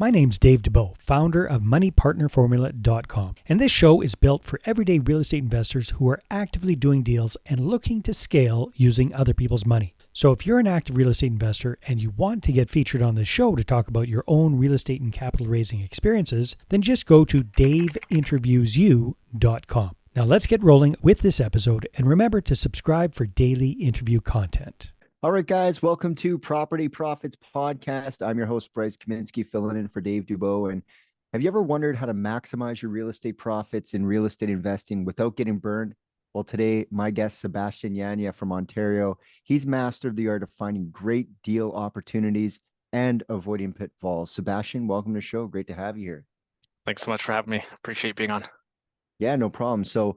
My name's Dave DeBow, founder of MoneyPartnerFormula.com, and this show is built for everyday real estate investors who are actively doing deals and looking to scale using other people's money. So if you're an active real estate investor and you want to get featured on this show to talk about your own real estate and capital raising experiences, then just go to daveinterviewyou.com. Now let's get rolling with this episode, and remember to subscribe for daily interview content. All right, guys, welcome to Property Profits Podcast. I'm your host, Bryce Kominsky, filling in for Dave Dubois. And have you ever wondered how to maximize your real estate profits in real estate investing without getting burned? Well, today, my guest, Sebastian Jania from Ontario, he's mastered the art of finding great deal opportunities and avoiding pitfalls. Sebastian, welcome to the show. Great to have you here. Thanks so much for having me. Appreciate being on. Yeah, no problem. So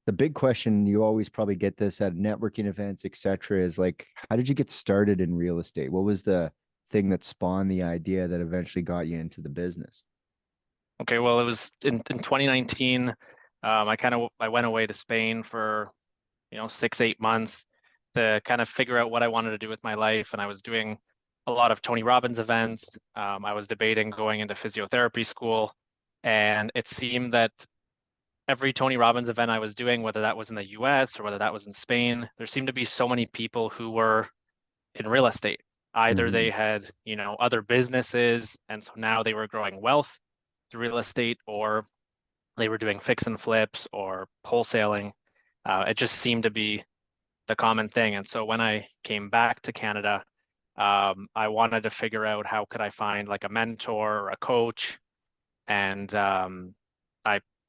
the big question, you always probably get this at networking events, etc., is like, how did you get started in real estate? What was the thing that spawned the idea that eventually got you into the business? Okay, well, it was in 2019. I went away to Spain for 6-8 months to kind of figure out what I wanted to do with my life, and I was doing a lot of Tony Robbins events. I was debating going into physiotherapy school, and it seemed that every Tony Robbins event I was doing, whether that was in the US or whether that was in Spain, there seemed to be so many people who were in real estate. Either they had, other businesses, and so now they were growing wealth through real estate, or they were doing fix and flips or wholesaling. It just seemed to be the common thing. And so when I came back to Canada, I wanted to figure out how could I find like a mentor or a coach. And I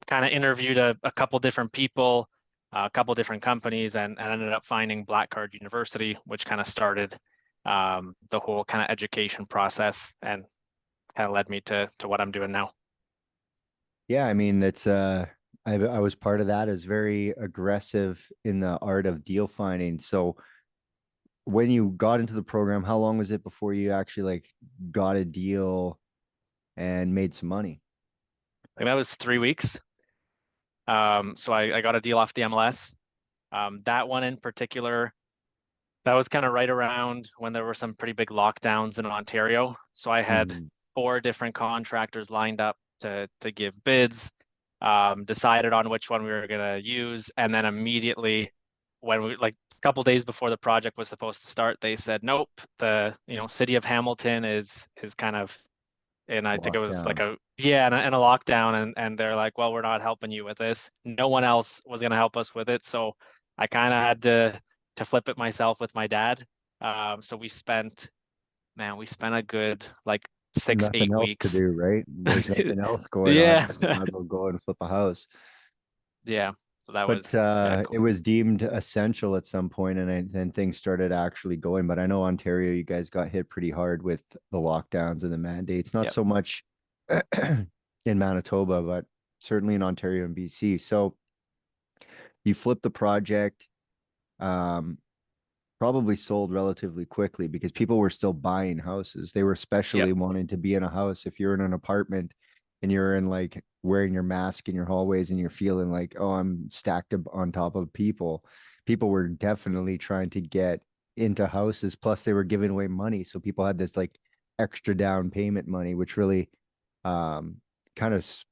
kind of interviewed a couple different people, a couple different companies, and ended up finding Black Card University, which kind of started the whole kind of education process and kind of led me to what I'm doing now. Yeah, I mean, it's I was part of that. Is very aggressive in the art of deal finding. So when you got into the program, how long was it before you actually like got a deal and made some money? I think that was 3 weeks. So I got a deal off the MLS. That one in particular, that was kind of right around when there were some pretty big lockdowns in Ontario. So I had 4 different contractors lined up to give bids, decided on which one we were going to use. And then immediately when we, like a couple days before the project was supposed to start, they said, nope, the, city of Hamilton is kind of, and I think it was like and a lockdown, and they're like, well, we're not helping you with this. No one else was going to help us with it. So I kind of had to flip it myself with my dad. So we spent a good like 6-8 weeks to do, right? There's nothing else going yeah. on. You might as well go and flip a house. Yeah. So that was cool. It was deemed essential at some point, and then things started actually going. But I know Ontario, you guys got hit pretty hard with the lockdowns and the mandates. Not so much in Manitoba, but certainly in Ontario and BC. So you flipped the project, probably sold relatively quickly because people were still buying houses. They were especially wanting to be in a house. If you're in an apartment and you're in like wearing your mask in your hallways and you're feeling like, oh, I'm stacked up on top of people were definitely trying to get into houses. Plus they were giving away money. So people had this like extra down payment money, which really kind of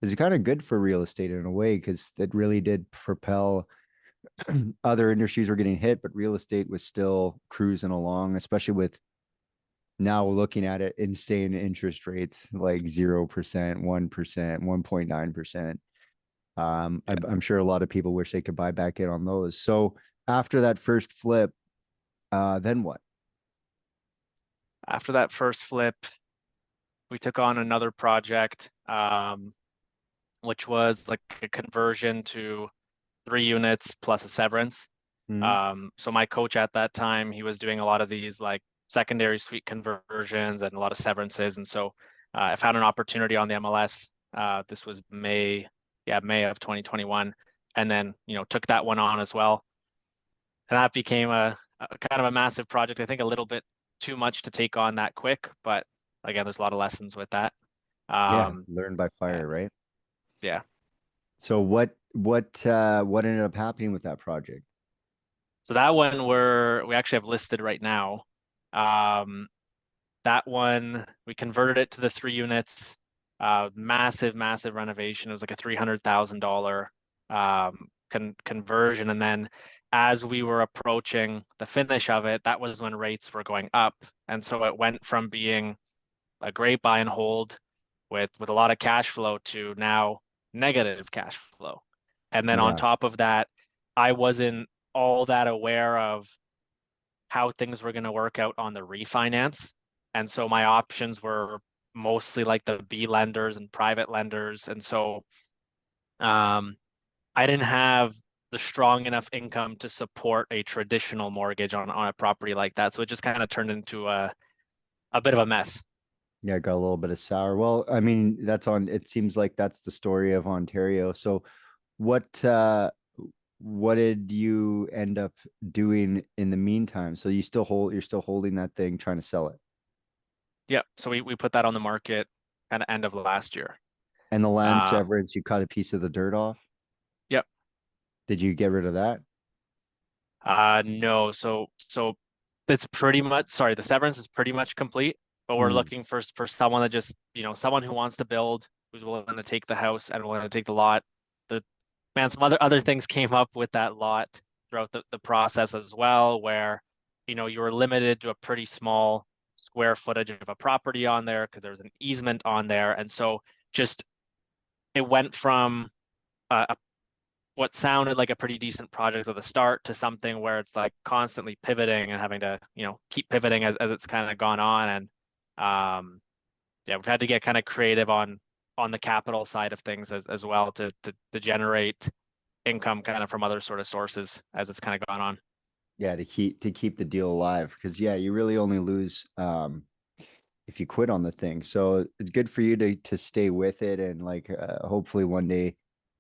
is kind of good for real estate in a way, because it really did propel other industries were getting hit, but real estate was still cruising along, especially with now looking at it, insane interest rates like 0%, 1%, 1.9%. I'm sure a lot of people wish they could buy back in on those. So after that first flip, then what? After that first flip, we took on another project, which was like a conversion to 3 units plus a severance. So my coach at that time, he was doing a lot of these like secondary suite conversions and a lot of severances. And so I found an opportunity on the MLS. This was May of 2021. And then, took that one on as well. And that became a kind of a massive project. I think a little bit too much to take on that quick, but again, there's a lot of lessons with that. Learn by fire, right? Yeah. So what ended up happening with that project? So that one we actually have listed right now. that one, we converted it to the 3 units, massive renovation. It was like a $300,000 conversion. And then as we were approaching the finish of it, that was when rates were going up. And so it went from being a great buy and hold with a lot of cash flow to now negative cash flow. And then on Yeah. top of that, I wasn't all that aware of how things were going to work out on the refinance. And so my options were mostly like the B lenders and private lenders. And so I didn't have the strong enough income to support a traditional mortgage on a property like that. So it just kind of turned into a bit of a mess. Yeah, got a little bit of sour. Well, I mean, it seems like that's the story of Ontario. So what did you end up doing in the meantime? So you're still holding that thing, trying to sell it. Yeah. So we put that on the market kind of end of last year. And the land Uh, severance, you cut a piece of the dirt off. yep. Did you get rid of that? No. So it's pretty much, sorry, the severance is pretty much complete, but we're Mm, looking for someone that just, someone who wants to build, who's willing to take the house and willing to take the lot. The man, some other things came up with that lot throughout the process as well, where, you were limited to a pretty small square footage of a property on there because there was an easement on there. And so just it went from what sounded like a pretty decent project at the start to something where it's like constantly pivoting and having to, keep pivoting as it's kind of gone on. And yeah, we've had to get kind of creative on the capital side of things as well to generate income kind of from other sort of sources as it's kind of gone on. yeah, to keep the deal alive. Because yeah, you really only lose if you quit on the thing. So it's good for you to stay with it and like hopefully one day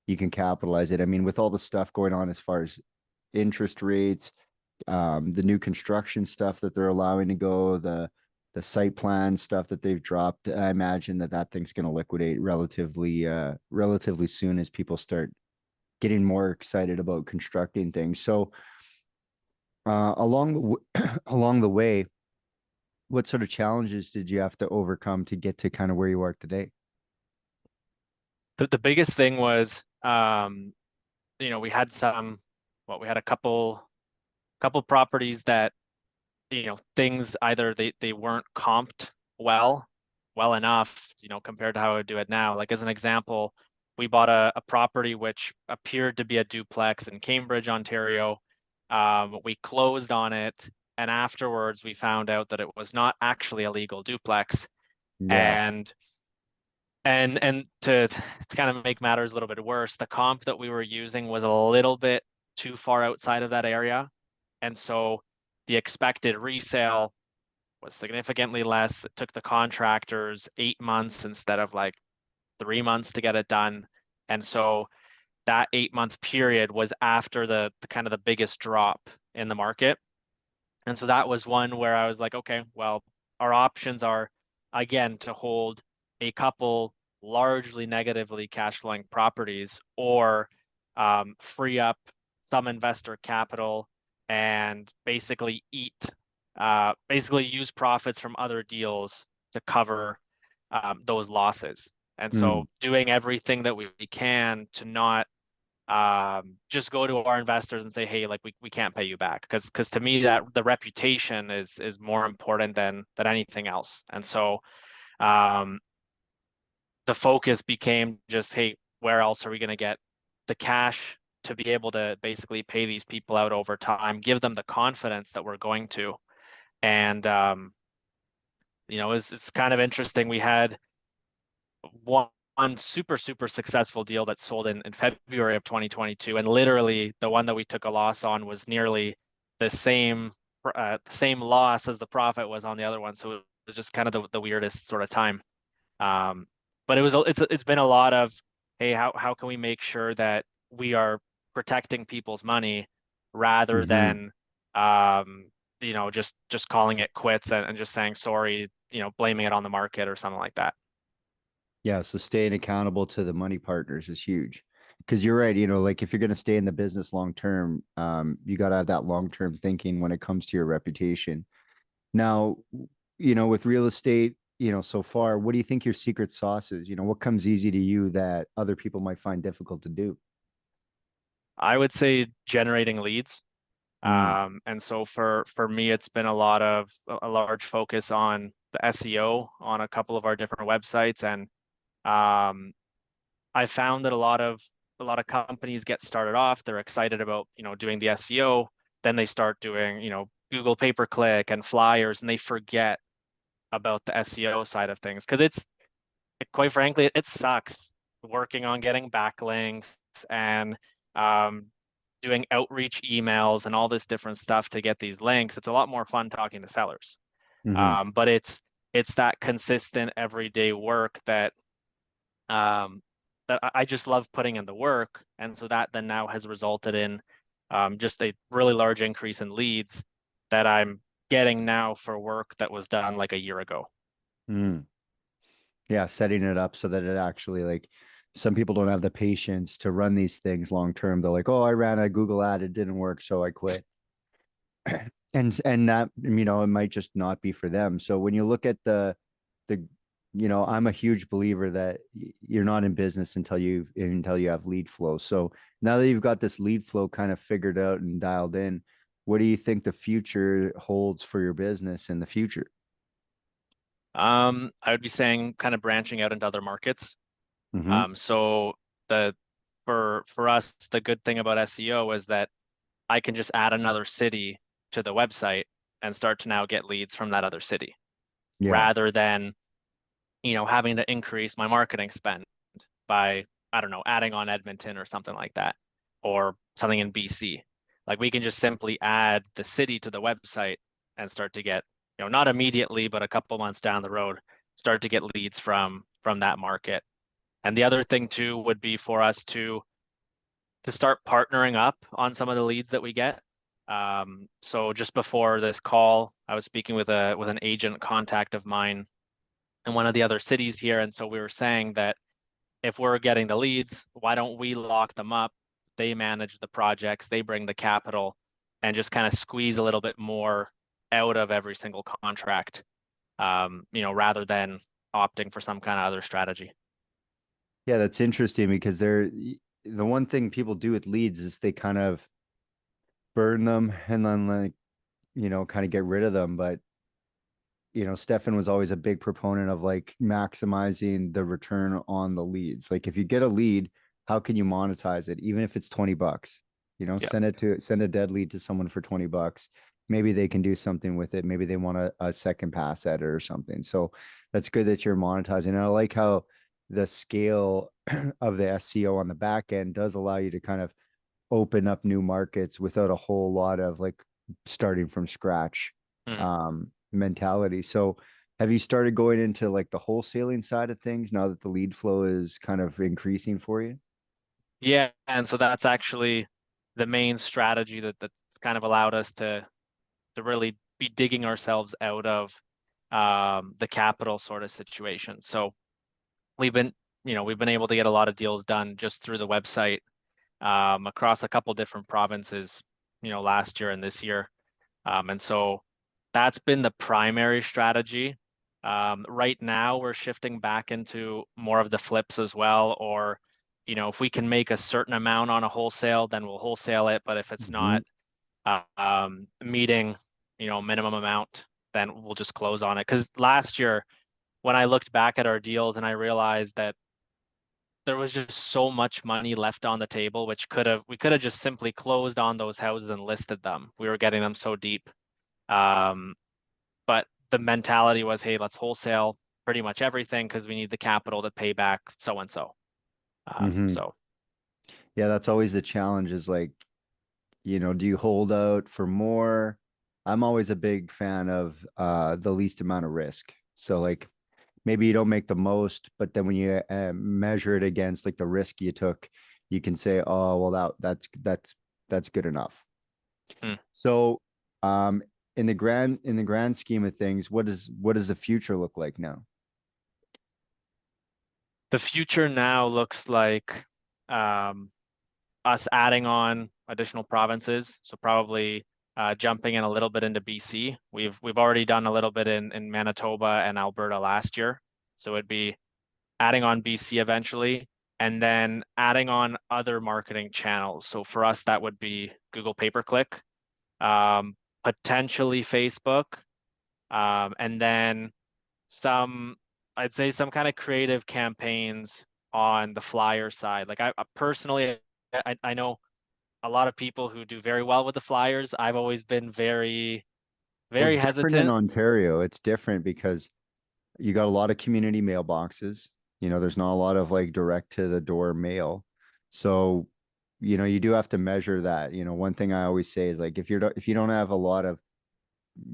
you can capitalize it. I mean, with all the stuff going on as far as interest rates, the new construction stuff that they're allowing to go, the site plan stuff that they've dropped, I imagine that thing's going to liquidate relatively soon as people start getting more excited about constructing things. So along the way, what sort of challenges did you have to overcome to get to kind of where you are today? The biggest thing was, we had we had a couple properties that, things either they weren't comped well enough, compared to how I would do it now. Like as an example, we bought a property which appeared to be a duplex in Cambridge, Ontario. We closed on it, and afterwards we found out that it was not actually a legal duplex. Yeah. And to kind of make matters a little bit worse, the comp that we were using was a little bit too far outside of that area. And so the expected resale was significantly less. It took the contractors 8 months instead of like 3 months to get it done. And so that 8 month period was after the kind of the biggest drop in the market. And so that was one where I was like, okay, well, our options are again to hold a couple largely negatively cash flowing properties or free up some investor capital and basically use profits from other deals to cover those losses. And Mm, so doing everything that we can to not just go to our investors and say, hey, like we can't pay you back. Because to me that the reputation is more important than anything else. And so um, the focus became just, hey, where else are we going to get the cash to be able to basically pay these people out over time, give them the confidence that we're going to. And it's kind of interesting. We had one super successful deal that sold in February of 2022, and literally the one that we took a loss on was nearly the same loss as the profit was on the other one. So it was just kind of the weirdest sort of time. But it's been a lot of, hey, how can we make sure that we are protecting people's money rather mhm. than just calling it quits and just saying sorry, blaming it on the market or something like that. Yeah, so staying accountable to the money partners is huge. Because you're right, like if you're going to stay in the business long term, you got to have that long term thinking when it comes to your reputation. Now, with real estate, so far, what do you think your secret sauce is? What comes easy to you that other people might find difficult to do? I would say generating leads. Mm, And so for me, it's been a large focus on the SEO on a couple of our different websites. And um, I found that a lot of companies get started off, they're excited about, doing the SEO, then they start doing, Google pay-per-click and flyers, and they forget about the SEO side of things. Because quite frankly, it sucks working on getting backlinks and um, doing outreach emails and all this different stuff to get these links. It's a lot more fun talking to sellers. hmm But it's that consistent everyday work um, that I just love putting in the work. And so that then now has resulted in just a really large increase in leads that I'm getting now for work that was done like a year ago. mm. Yeah, setting it up so that it actually, like, some people don't have the patience to run these things long term. They're like, oh, I ran a Google ad, it didn't work, so I quit. And that, it might just not be for them. So when you look at the I'm a huge believer that you're not in business until you have lead flow. So now that you've got this lead flow kind of figured out and dialed in, what do you think the future holds for your business in the future? I would be saying kind of branching out into other markets. Mm-hmm. So the for us, the good thing about SEO is that I can just add another city to the website and start to now get leads from that other city Yeah. rather than, having to increase my marketing spend by, I don't know, adding on Edmonton or something like that, or something in BC. Like we can just simply add the city to the website and start to get, not immediately, but a couple months down the road, start to get leads from that market. And the other thing too would be for us to start partnering up on some of the leads that we get. So just before this call, I was speaking with an agent contact of mine in one of the other cities here, and so we were saying that if we're getting the leads, why don't we lock them up? They manage the projects, they bring the capital, and just kind of squeeze a little bit more out of every single contract, rather than opting for some kind of other strategy. Yeah, that's interesting because the one thing people do with leads is they kind of burn them and then, like, kind of get rid of them. But Stefan was always a big proponent of, like, maximizing the return on the leads. Like, if you get a lead, how can you monetize it? Even if it's $20, Yeah. send a dead lead to someone for $20. Maybe they can do something with it. Maybe they want a second pass at it or something. So that's good that you're monetizing. And I like how the scale of the SEO on the back end does allow you to kind of open up new markets without a whole lot of, like, starting from scratch Mhm. mentality. So have you started going into, like, the wholesaling side of things now that the lead flow is kind of increasing for you? Yeah, and so that's actually the main strategy that's kind of allowed us to really be digging ourselves out of the capital sort of situation. So we've been, we've been able to get a lot of deals done just through the website across a couple different provinces, last year and this year. And so that's been the primary strategy. Right now, we're shifting back into more of the flips as well, or, if we can make a certain amount on a wholesale, then we'll wholesale it. But if it's Mm-hmm. not meeting, minimum amount, then we'll just close on it. Because last year, when I looked back at our deals and I realized that there was just so much money left on the table, which we could have just simply closed on those houses and listed them. We were getting them so deep. Um, but the mentality was, hey, let's wholesale pretty much everything because we need the capital to pay back so and so. Mm-hmm. So Yeah, that's always the challenge, is like, do you hold out for more? I'm always a big fan of the least amount of risk. So, like, maybe you don't make the most, but then when you measure it against, like, the risk you took, you can say, oh, well, that's good enough. mm. So, um, in the grand scheme of things, what does the future look like now? The future now looks like um, us adding on additional provinces. So probably jumping in a little bit into BC. We've already done a little bit in Manitoba and Alberta last year. So it'd be adding on BC eventually, and then adding on other marketing channels. So for us, that would be Google pay-per-click, potentially Facebook, and then I'd say some kind of creative campaigns on the flyer side. Like I personally, I know a lot of people who do very well with the flyers. I've always been very, Well, very it's different in hesitant. Ontario. It's different because you got a lot of community mailboxes. There's not a lot of like direct to the door mail. So, you do have to measure that. One thing I always say is like if you don't have a lot of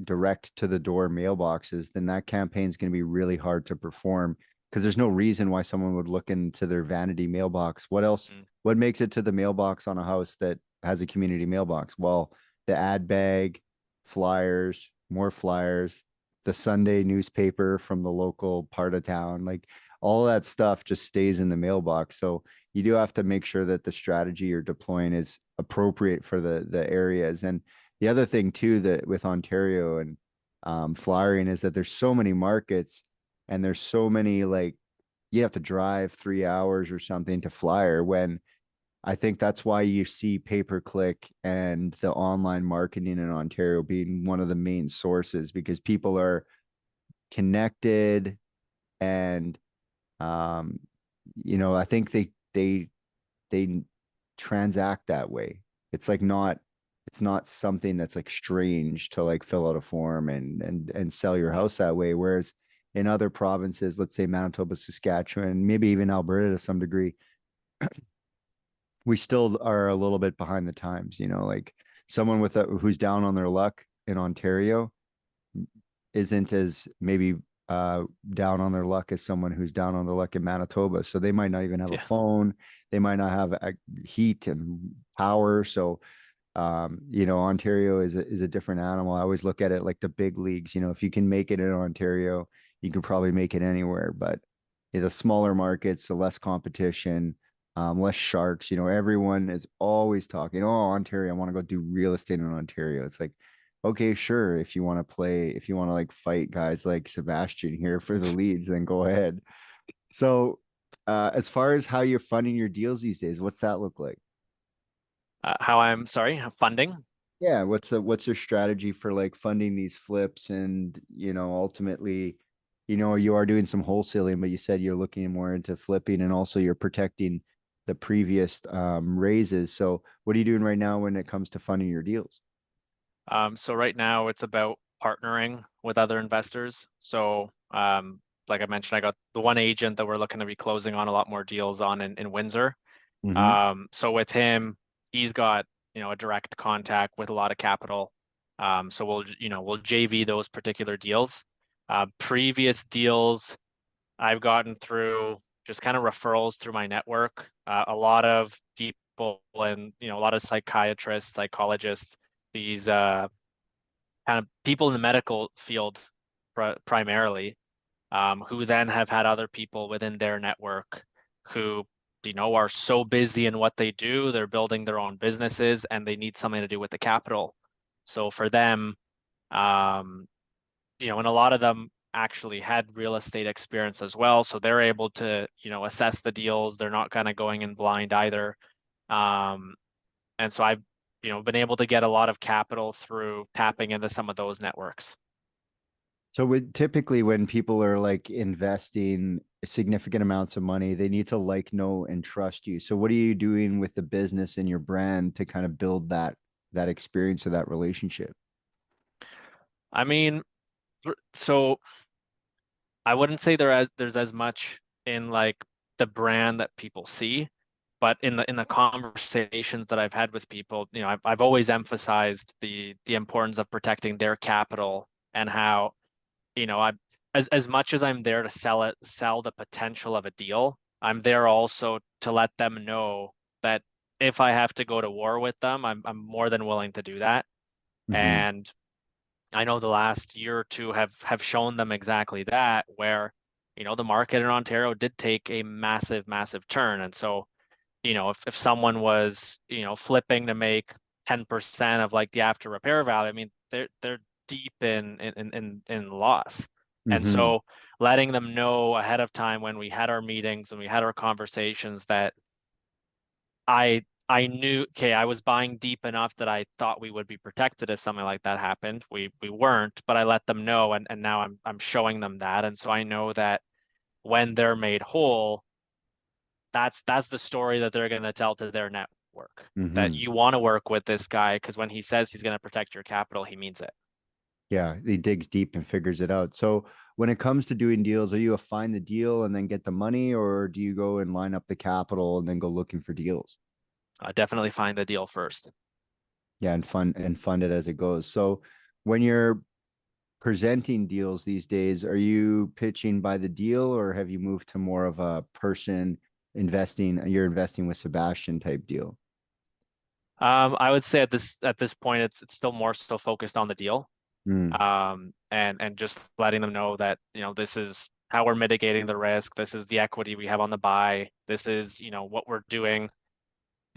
direct to the door mailboxes, then that campaign is going to be really hard to perform because there's no reason why someone would look into their vanity mailbox. What else? Mm. What makes it to the mailbox on a house that has a community mailbox? Well, the ad bag, flyers, more flyers, the Sunday newspaper from the local part of town, like all that stuff just stays in the mailbox. So you do have to make sure that the strategy you're deploying is appropriate for the areas. And the other thing too that with Ontario and flyering is that there's so many markets and there's so many like you have to drive 3 hours or something to flyer when I think that's why you see pay-per-click and the online marketing in Ontario being one of the main sources because people are connected and um I think they transact that way. It's like not it's not something that's like strange to like fill out a form and sell your house that way. Whereas in other provinces, let's say Manitoba, Saskatchewan, maybe even Alberta to some degree, we still are a little bit behind the times, like someone who's down on their luck in Ontario isn't as maybe down on their luck as someone who's down on their luck in Manitoba. So they might not even have a Yeah. phone. They might not have heat and power. So Ontario is a different animal. I always look at it like the big leagues. If you can make it in Ontario, you can probably make it anywhere. But the smaller markets, the less competition, less sharks. Everyone is always talking, oh, Ontario, I want to go do real estate in Ontario. It's like, okay, sure. If you want to like fight guys like Sebastian here for the leads, then go ahead. So, as far as how you're funding your deals these days, what's that look like? How I'm sorry, funding. Yeah, what's your strategy for like funding these flips and ultimately, you are doing some wholesaling, but you said you're looking more into flipping and also you're protecting the previous raises. So what are you doing right now when it comes to funding your deals? So right now it's about partnering with other investors. So like I mentioned, I got the one agent that we're looking to be closing on a lot more deals on in Windsor. Mm-hmm. So with him, he's got, a direct contact with a lot of capital. So we'll JV those particular deals. Previous deals I've gotten through just kind of referrals through my network. A lot of people and, a lot of psychiatrists, psychologists, these kind of people in the medical field primarily, who then have had other people within their network who, are so busy in what they do, they're building their own businesses and they need something to do with the capital. So for them, um, and a lot of them actually had real estate experience as well. So they're able to, assess the deals. They're not kind of going in blind either. Um, and so I've, been able to get a lot of capital through tapping into some of those networks. So typically when people are like investing significant amounts of money, they need to like, know, and trust you. So what are you doing with the business and your brand to kind of build that experience of that relationship? I mean, so I wouldn't say there's as much in like the brand that people see, but in the conversations that I've had with people, I've always emphasized the importance of protecting their capital and how, I as much as I'm there to sell the potential of a deal, I'm there also to let them know that if I have to go to war with them, I'm more than willing to do that. Mm-hmm. And I know the last year or two have shown them exactly that, where, the market in Ontario did take a massive, massive turn. And so, if someone was, flipping to make 10% of like the after repair value, I mean, they're deep in loss. And Mm-hmm. so letting them know ahead of time when we had our meetings and we had our conversations that I knew, okay, I was buying deep enough that I thought we would be protected if something like that happened. We weren't, but I let them know, and now I'm showing them that. And so I know that when they're made whole, that's the story that they're going to tell to their network, that Mm-hmm. you want to work with this guy because when he says he's going to protect your capital, he means it. Yeah, he digs deep and figures it out. So when it comes to doing deals, are you a find the deal and then get the money, or do you go and line up the capital and then go looking for deals? Definitely find the deal first. Yeah, and fund it as it goes. So when you're presenting deals these days, are you pitching by the deal, or have you moved to more of a person investing, you're investing with Sebastian type deal? I would say at this point, it's still more so focused on the deal, Mm, and just letting them know that this is how we're mitigating the risk. This is the equity we have on the buy. This is what we're doing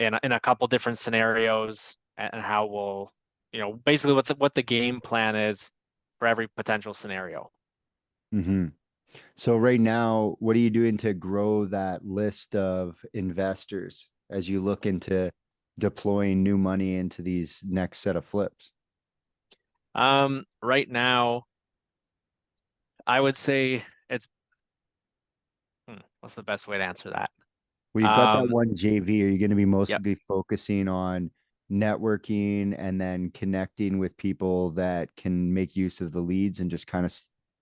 in a couple different scenarios, and how we'll basically what the game plan is for every potential scenario. mm-hmm. So right now, what are you doing to grow that list of investors as you look into deploying new money into these next set of flips? Right now, I would say it's what's the best way to answer that? Well, you've got that Um, one JV. Are you going to be yep. mostly focusing on networking and then connecting with people that can make use of the leads and just kind of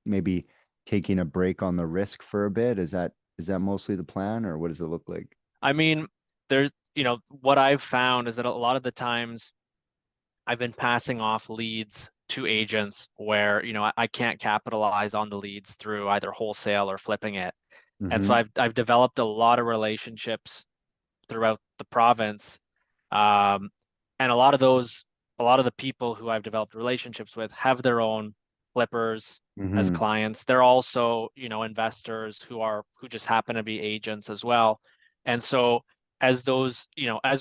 maybe taking a break on the risk for a bit? Is that mostly the plan, or what does it look like? I mean, there's what I've found is that a lot of the times I've been passing off leads to agents where I can't capitalize on the leads through either wholesale or flipping it. And so Mm-hmm. I've developed a lot of relationships throughout the province. Um, and a lot of the people who I've developed relationships with have their own flippers as Mm-hmm. clients. They're also, investors who just happen to be agents as well. And so as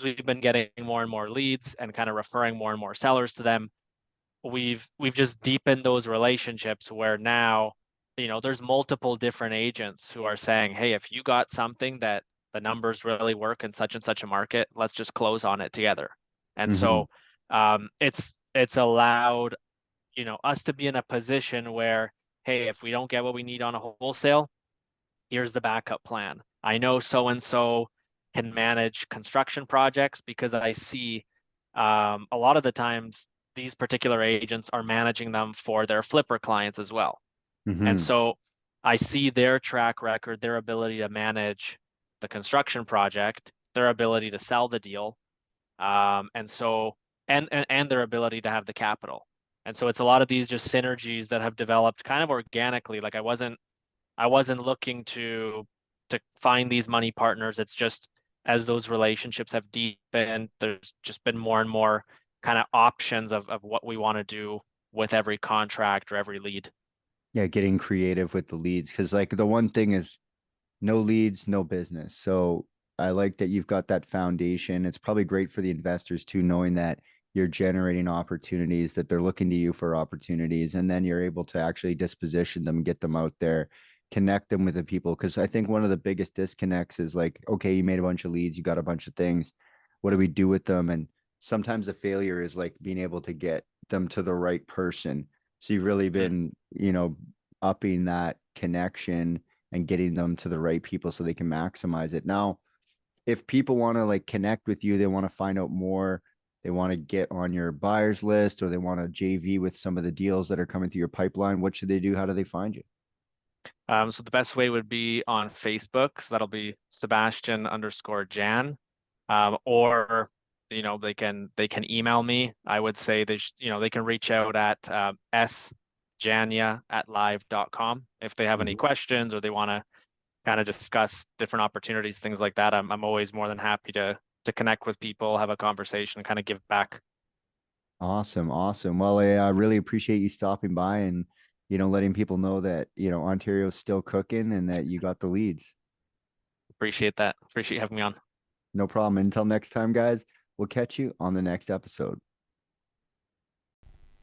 we've been getting more and more leads and kind of referring more and more sellers to them, we've just deepened those relationships where now, there's multiple different agents who are saying, hey, if you got something that the numbers really work in such and such a market, let's just close on it together. And Mm-hmm. so it's allowed, us to be in a position where, hey, if we don't get what we need on a wholesale, here's the backup plan. I know so and so can manage construction projects because I see a lot of the times these particular agents are managing them for their flipper clients as well. And Mm-hmm. so I see their track record, their ability to manage the construction project, their ability to sell the deal, and so and their ability to have the capital. And so it's a lot of these just synergies that have developed kind of organically. Like I wasn't looking to find these money partners. It's just as those relationships have deepened, there's just been more and more kind of options of what we want to do with every contract or every lead. Yeah, getting creative with the leads, because like the one thing is no leads, no business. So I like that you've got that foundation. It's probably great for the investors too, knowing that you're generating opportunities, that they're looking to you for opportunities, and then you're able to actually disposition them, get them out there, connect them with the people. Because I think one of the biggest disconnects is like, okay, you made a bunch of leads, you got a bunch of things. What do we do with them? And sometimes the failure is like being able to get them to the right person. So you've really Mm. been, upping that connection and getting them to the right people so they can maximize it. Now, if people want to like connect with you, they want to find out more, they want to get on your buyers list, or they want to JV with some of the deals that are coming through your pipeline, what should they do? How do they find you? So the best way would be on Facebook. So that'll be Sebastian_Jan, or they can email me. I would say they can reach out at sjania@live.com if they have any Mhm. questions or they want to kind of discuss different opportunities, things like that. I'm always more than happy to connect with people, have a conversation, kind of give back. Awesome. Awesome. Well, I really appreciate you stopping by and, letting people know that, Ontario's still cooking and that you got the leads. Appreciate that. Appreciate you having me on. No problem. Until next time, guys, We'll catch you on the next episode.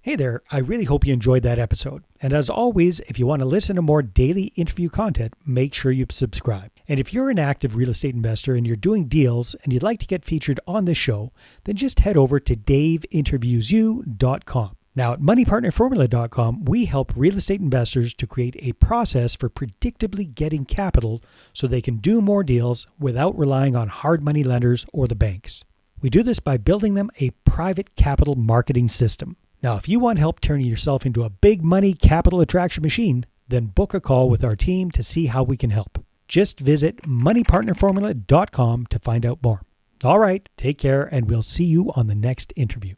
Hey there, I really hope you enjoyed that episode. And as always, if you want to listen to more daily interview content, make sure you subscribe. And if you're an active real estate investor and you're doing deals and you'd like to get featured on this show, then just head over to daveinterviewyou.com. Now at moneypartnerformula.com, we help real estate investors to create a process for predictably getting capital so they can do more deals without relying on hard money lenders or the banks. We do this by building them a private capital marketing system. Now, if you want help turning yourself into a big money capital attraction machine, then book a call with our team to see how we can help. Just visit moneypartnerformula.com to find out more. All right, take care, and we'll see you on the next interview.